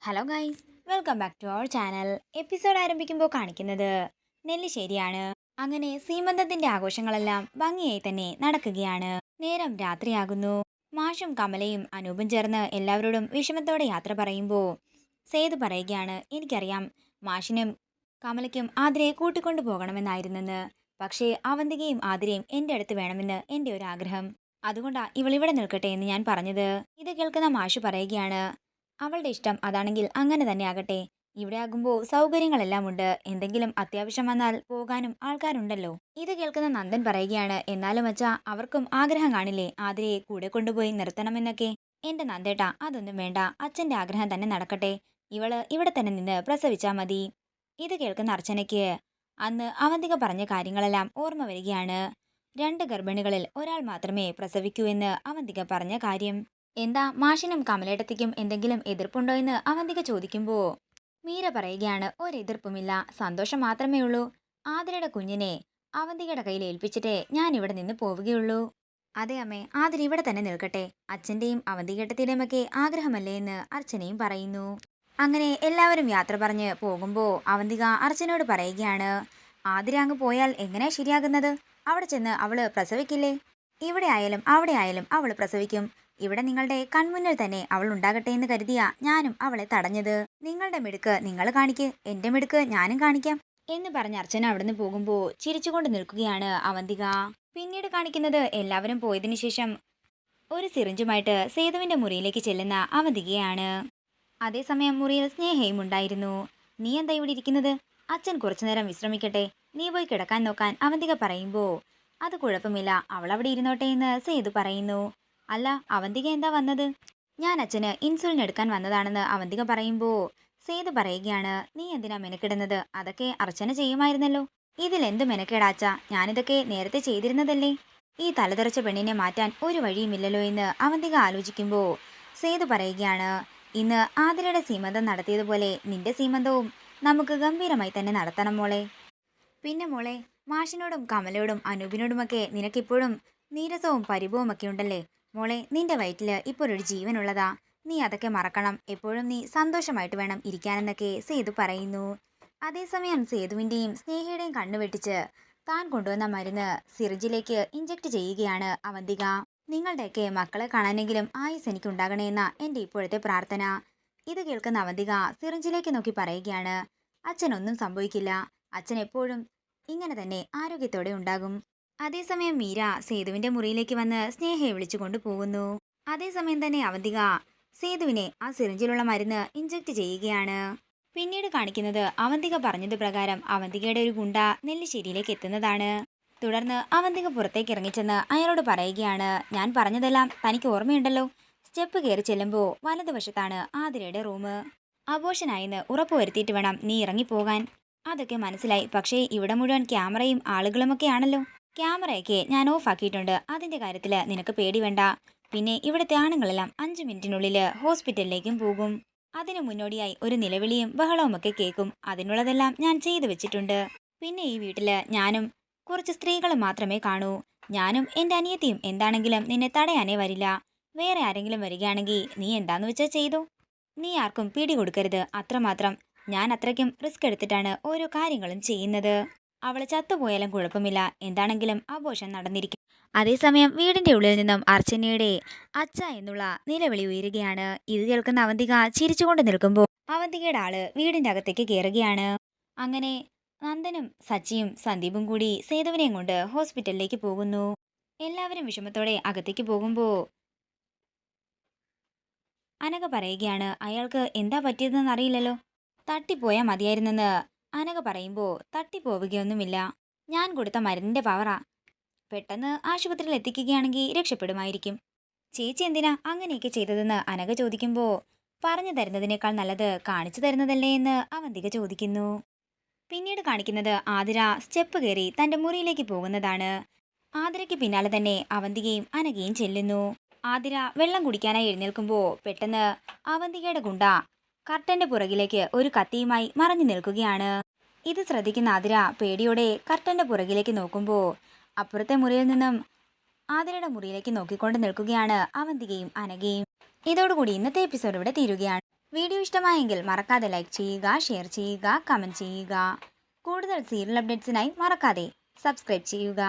Hello guys, welcome back to our channel. Episode ആരംഭിക്കുമ്പോൾ കാണിക്കുന്നത് നെല്ലിശ്ശേരിയാണ്. അങ്ങനെ സീമന്തത്തിന്റെ ആഘോഷങ്ങളെല്ലാം ഭംഗിയായി തന്നെ നടക്കുകയാണ്. നേരം രാത്രിയാകുന്നു. മാഷും കമലയും അനൂപും ചേർന്ന് എല്ലാവരോടും വിഷമത്തോടെ യാത്ര പറയുമ്പോൾ സേതു പറയുകയാണ്, എനിക്കറിയാം മാഷിനും കമലയ്ക്കും ആതിരയെ കൂട്ടിക്കൊണ്ടു പോകണമെന്നായിരുന്നെന്ന്. പക്ഷേ അവന്തികയും ആതിരയും എൻ്റെ അടുത്ത് വേണമെന്ന് എൻ്റെ ഒരു ആഗ്രഹം. അതുകൊണ്ടാ ഇവളിവിടെ നിൽക്കട്ടെ എന്ന് ഞാൻ പറഞ്ഞത്. ഇത് കേൾക്കുന്ന മാഷ് പറയുകയാണ്, അവളുടെ ഇഷ്ടം അതാണെങ്കിൽ അങ്ങനെ തന്നെ ആകട്ടെ. ഇവിടെ ആകുമ്പോൾ സൗകര്യങ്ങളെല്ലാം ഉണ്ട്. എന്തെങ്കിലും അത്യാവശ്യം വന്നാൽ പോകാനും ആൾക്കാരുണ്ടല്ലോ. ഇത് കേൾക്കുന്ന നന്ദൻ പറയുകയാണ്, എന്നാലും അച്ഛാ, അവർക്കും ആഗ്രഹം കാണില്ലേ ആതിരയെ കൂടെ കൊണ്ടുപോയി നിർത്തണമെന്നൊക്കെ. എന്റെ നന്ദേട്ടാ, അതൊന്നും വേണ്ട. അച്ഛന്റെ ആഗ്രഹം തന്നെ നടക്കട്ടെ. ഇവള് ഇവിടെ തന്നെ നിന്ന് പ്രസവിച്ചാ മതി. ഇത് കേൾക്കുന്ന അർച്ചനയ്ക്ക് അന്ന് അവന്തിക പറഞ്ഞ കാര്യങ്ങളെല്ലാം ഓർമ്മ വരികയാണ്. രണ്ട് ഗർഭിണികളിൽ ഒരാൾ മാത്രമേ പ്രസവിക്കൂ എന്ന് അവന്തിക പറഞ്ഞ കാര്യം. എന്താ മാഷിനും കമലേട്ടത്തിക്കും എന്തെങ്കിലും എതിർപ്പുണ്ടോ എന്ന് അവന്തിക ചോദിക്കുമ്പോൾ മീര പറയുകയാണ്, ഒരെതിർപ്പുമില്ല, സന്തോഷം മാത്രമേ ഉള്ളൂ. ആതിരയുടെ കുഞ്ഞിനെ അവന്തികയുടെ കയ്യിൽ ഏൽപ്പിച്ചിട്ടേ ഞാൻ ഇവിടെ നിന്ന് പോവുകയുള്ളൂ. അതെ അമ്മേ, ആതിര ഇവിടെ തന്നെ നിൽക്കട്ടെ. അച്ഛന്റെയും അവന്തികേട്ടത്തിന്റെയും ഒക്കെ ആഗ്രഹമല്ലേ എന്ന് അർച്ചനയും പറയുന്നു. അങ്ങനെ എല്ലാവരും യാത്ര പറഞ്ഞ് പോകുമ്പോൾ അവന്തിക അർച്ചനയോട് പറയുകയാണ്, ആതിര അങ്ങ് പോയാൽ എങ്ങനെയാ ശരിയാകുന്നത്? അവിടെ ചെന്ന് അവള് പ്രസവിക്കില്ലേ? ഇവിടെ ആയാലും അവിടെ ആയാലും അവള് പ്രസവിക്കും. ഇവിടെ നിങ്ങളുടെ കൺമുന്നിൽ തന്നെ അവൾ ഉണ്ടാകട്ടെ എന്ന് കരുതിയാ ഞാനും അവളെ തടഞ്ഞത്. നിങ്ങളുടെ മിടുക്ക് നിങ്ങൾ കാണിക്ക്, എന്റെ മിടുക്ക് ഞാനും കാണിക്കാം എന്ന് പറഞ്ഞ അർച്ചന അവിടുന്ന് പോകുമ്പോൾ ചിരിച്ചുകൊണ്ട് നിൽക്കുകയാണ് അവന്തിക. പിന്നീട് കാണിക്കുന്നത് എല്ലാവരും പോയതിനു ശേഷം ഒരു സിറിഞ്ചുമായിട്ട് സേതുവിന്റെ മുറിയിലേക്ക് ചെല്ലുന്ന അവന്തികയാണ്. അതേസമയം മുറിയിൽ സ്നേഹയും ഉണ്ടായിരുന്നു. നീ എന്താ ഇവിടെ ഇരിക്കുന്നത്? അച്ഛൻ കുറച്ചുനേരം വിശ്രമിക്കട്ടെ, നീ പോയി കിടക്കാൻ നോക്കാൻ അവന്തിക പറയുമ്പോ അത് കുഴപ്പമില്ല, അവൾ അവിടെ ഇരുന്നോട്ടെ എന്ന് സേതു പറയുന്നു. അല്ല, അവന്തിക എന്താ വന്നത്? ഞാൻ അച്ഛന് ഇൻസുലിൻ എടുക്കാൻ വന്നതാണെന്ന് അവന്തിക പറയുമ്പോ സേതു പറയുകയാണ്, നീ എന്തിനാ മെനക്കിടുന്നത്? അതൊക്കെ അർച്ചന ചെയ്യുമായിരുന്നല്ലോ. ഇതിലെന്ത് മെനക്കേടാച്ച? ഞാനിതൊക്കെ നേരത്തെ ചെയ്തിരുന്നതല്ലേ. ഈ തലതെറിച്ച പെണ്ണിനെ മാറ്റാൻ ഒരു വഴിയുമില്ലല്ലോ എന്ന് അവന്തിക ആലോചിക്കുമ്പോ സേതു പറയുകയാണ്, ഇന്ന് ആതിരയുടെ സീമന്തം നടത്തിയതുപോലെ നിന്റെ സീമന്തവും നമുക്ക് ഗംഭീരമായി തന്നെ നടത്തണം മോളെ. പിന്നെ മോളെ, മാഷിനോടും കമലയോടും അനൂപിനോടുമൊക്കെ നിനക്കിപ്പോഴും നീരസവും പരിഭവവും ഒക്കെ ഉണ്ടല്ലേ മോളെ. നിന്റെ വയറ്റില് ഇപ്പോൾ ഒരു ജീവനുള്ളതാ. നീ അതൊക്കെ മറക്കണം. എപ്പോഴും നീ സന്തോഷമായിട്ട് വേണം ഇരിക്കാനെന്നൊക്കെ സേതു പറയുന്നു. അതേസമയം സേതുവിന്റെയും സ്നേഹയുടെയും കണ്ണു വെട്ടിച്ച് താൻ കൊണ്ടുവന്ന മരുന്ന് സിറിഞ്ചിലേക്ക് ഇഞ്ചക്ട് ചെയ്യുകയാണ് അവന്തിക. നിങ്ങളുടെയൊക്കെ മക്കളെ കാണാനെങ്കിലും ആയുസ് എനിക്ക് ഉണ്ടാകണേ എന്ന എൻ്റെ ഇപ്പോഴത്തെ പ്രാർത്ഥന. ഇത് കേൾക്കുന്ന അവന്തിക സിറിഞ്ചിലേക്ക് നോക്കി പറയുകയാണ്, അച്ഛനൊന്നും സംഭവിക്കില്ല. അച്ഛൻ എപ്പോഴും ഇങ്ങനെ തന്നെ ആരോഗ്യത്തോടെ ഉണ്ടാകും. അതേസമയം മീര സേതുവിന്റെ മുറിയിലേക്ക് വന്ന് സ്നേഹയെ വിളിച്ചുകൊണ്ട് പോകുന്നു. അതേസമയം തന്നെ അവന്തിക സേതുവിനെ ആ സിറിഞ്ചിലുള്ള മരുന്ന് ഇഞ്ചക്ട് ചെയ്യുകയാണ്. പിന്നീട് കാണിക്കുന്നത് അവന്തിക പറഞ്ഞത് പ്രകാരം അവന്തികയുടെ ഒരു ഗുണ്ട നെല്ലിശ്ശേരിയിലേക്ക് എത്തുന്നതാണ്. തുടർന്ന് അവന്തിക പുറത്തേക്ക് ഇറങ്ങിച്ചെന്ന് അയാളോട് പറയുകയാണ്, ഞാൻ പറഞ്ഞതെല്ലാം തനിക്ക് ഓർമ്മയുണ്ടല്ലോ. സ്റ്റെപ്പ് കയറി ചെല്ലുമ്പോൾ വലതുവശത്താണ് ആതിരയുടെ റൂം. അബോഷനായെന്ന് ഉറപ്പുവരുത്തിയിട്ട് വേണം നീ ഇറങ്ങിപ്പോകാൻ. അതൊക്കെ മനസ്സിലായി, പക്ഷേ ഇവിടെ മുഴുവൻ ക്യാമറയും ആളുകളുമൊക്കെ ആണല്ലോ. ക്യാമറയൊക്കെ ഞാൻ ഓഫ് ആക്കിയിട്ടുണ്ട്. അതിന്റെ കാര്യത്തില് നിനക്ക് പേടി വേണ്ട. പിന്നെ ഇവിടുത്തെ ആണുങ്ങളെല്ലാം 5 മിനിറ്റിനുള്ളിൽ ഹോസ്പിറ്റലിലേക്കും പോകും. അതിനു മുന്നോടിയായി ഒരു നിലവിളിയും ബഹളവും ഒക്കെ കേൾക്കും. അതിനുള്ളതെല്ലാം ഞാൻ ചെയ്തു വെച്ചിട്ടുണ്ട്. പിന്നെ ഈ വീട്ടില് ഞാനും കുറച്ച് സ്ത്രീകളും മാത്രമേ കാണൂ. ഞാനും എൻ്റെ അനിയത്തിയും എന്താണെങ്കിലും നിന്നെ തടയാനേ വരില്ല. വേറെ ആരെങ്കിലും വരികയാണെങ്കിൽ നീ എന്താന്ന് വെച്ചാൽ ചെയ്തു. നീ ആർക്കും പിടികൊടുക്കരുത്, അത്രമാത്രം. ഞാൻ അത്രയ്ക്കും റിസ്ക് എടുത്തിട്ടാണ് ഓരോ കാര്യങ്ങളും ചെയ്യുന്നത്. അവള് ചത്തുപോയാലും കുഴപ്പമില്ല, എന്താണെങ്കിലും അബോഷൻ നടന്നിരിക്കും. അതേസമയം വീടിന്റെ ഉള്ളിൽ നിന്നും അർച്ചനയുടെ അച്ഛ എന്നുള്ള നിലവിളി ഉയരുകയാണ്. ഇത് കേൾക്കുന്ന അവന്തിക ചിരിച്ചുകൊണ്ട് നിൽക്കുമ്പോൾ അവന്തികയുടെ ആള് വീടിന്റെ അകത്തേക്ക് കയറുകയാണ്. അങ്ങനെ നന്ദനും സച്ചിയും സന്ദീപും കൂടി സേതുവിനെയും കൊണ്ട് ഹോസ്പിറ്റലിലേക്ക് പോകുന്നു. എല്ലാവരും വിഷമത്തോടെ അകത്തേക്ക് പോകുമ്പോൾ അനഘ പറയുകയാണ്, അയാൾക്ക് എന്താ പറ്റിയതെന്ന് അറിയില്ലല്ലോ. തട്ടിപ്പോയാൽ മതിയായിരുന്നെന്ന് അനഘ പറയുമ്പോൾ തട്ടിപ്പോവുകയൊന്നുമില്ല. ഞാൻ കൊടുത്ത മരുന്നിന്റെ പവറാ. പെട്ടെന്ന് ആശുപത്രിയിൽ എത്തിക്കുകയാണെങ്കിൽ രക്ഷപ്പെടുമായിരിക്കും. ചേച്ചി എന്തിനാ അങ്ങനെയൊക്കെ ചെയ്തതെന്ന് അനഘ ചോദിക്കുമ്പോൾ പറഞ്ഞു തരുന്നതിനേക്കാൾ നല്ലത് കാണിച്ചു തരുന്നതല്ലേ എന്ന് അവന്തിക ചോദിക്കുന്നു. പിന്നീട് കാണിക്കുന്നത് ആതിര സ്റ്റെപ്പ് കയറി തന്റെ മുറിയിലേക്ക് പോകുന്നതാണ്. ആതിരയ്ക്ക് പിന്നാലെ തന്നെ അവന്തികയും അനഘയും ചെല്ലുന്നു. ആതിര വെള്ളം കുടിക്കാനായി എഴുന്നേൽക്കുമ്പോൾ പെട്ടെന്ന് അവന്തികയുടെ ഗുണ്ട കർട്ടന്റെ പുറകിലേക്ക് ഒരു കത്തിയുമായി മറഞ്ഞു നിൽക്കുകയാണ്. ഇത് ശ്രദ്ധിക്കുന്ന ആതിര പേടിയോടെ കർട്ടന്റെ പുറകിലേക്ക് നോക്കുമ്പോൾ അപ്പുറത്തെ മുറിയിൽ നിന്നും ആതിരയുടെ മുറിയിലേക്ക് നോക്കിക്കൊണ്ട് നിൽക്കുകയാണ് അവന്തികയും അനഘയും. ഇതോടുകൂടി ഇന്നത്തെ എപ്പിസോഡ് ഇവിടെ തീരുകയാണ്. വീഡിയോ ഇഷ്ടമായെങ്കിൽ മറക്കാതെ ലൈക്ക് ചെയ്യുക, ഷെയർ ചെയ്യുക, കമൻറ്റ് ചെയ്യുക. കൂടുതൽ സീരിയൽ അപ്ഡേറ്റ്സിനായി മറക്കാതെ സബ്സ്ക്രൈബ് ചെയ്യുക.